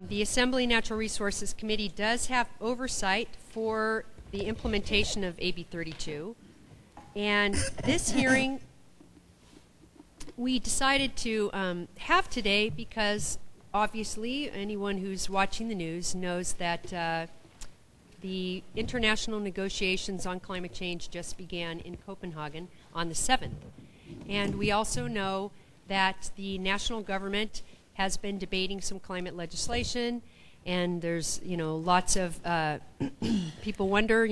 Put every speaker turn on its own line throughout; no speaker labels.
the Assembly Natural Resources Committee does have oversight for the implementation of AB 32. And this hearing we decided to have today because obviously anyone who's watching the news knows that the international negotiations on climate change just began in Copenhagen on the 7th. And we also know that the national government has been debating some climate legislation, and there's, lots of people wonder,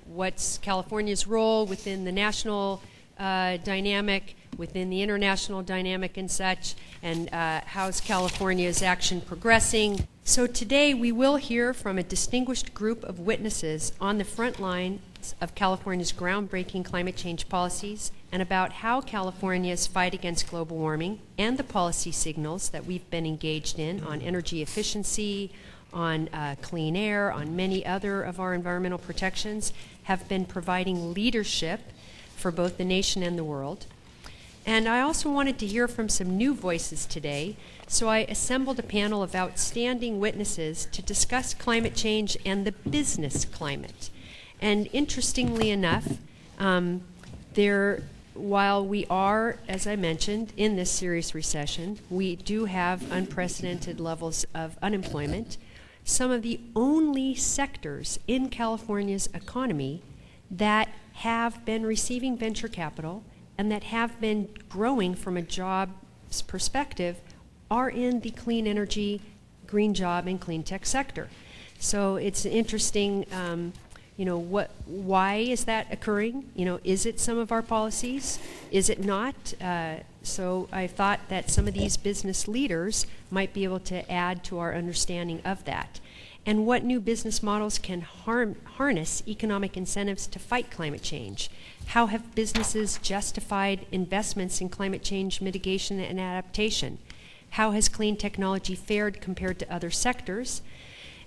what's California's role within the national dynamic, within the international dynamic and such, and how's California's action progressing. So today we will hear from a distinguished group of witnesses on the front lines of California's groundbreaking climate change policies and about how California's fight against global warming and the policy signals that we've been engaged in on energy efficiency, on clean air, on many other of our environmental protections have been providing leadership for both the nation and the world. And I also wanted to hear from some new voices today, so I assembled a panel of outstanding witnesses to discuss climate change and the business climate. And interestingly enough, while we are, as I mentioned, in this serious recession, we do have unprecedented levels of unemployment. Some of the only sectors in California's economy that have been receiving venture capital and that have been growing from a jobs perspective are in the clean energy, green job, and clean tech sector. So it's interesting, why is that occurring? Is it some of our policies? Is it not? So I thought that some of these business leaders might be able to add to our understanding of that. And what new business models can harness economic incentives to fight climate change? How have businesses justified investments in climate change mitigation and adaptation? How has clean technology fared compared to other sectors?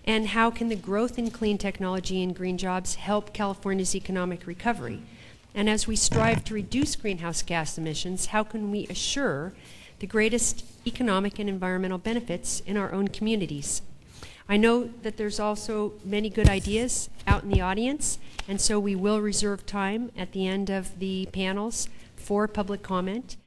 And how can the growth in clean technology and green jobs help California's economic recovery? And as we strive to reduce greenhouse gas emissions, how can we assure the greatest economic and environmental benefits in our own communities? I know that there's also many good ideas out in the audience, and so we will reserve time at the end of the panels for public comment.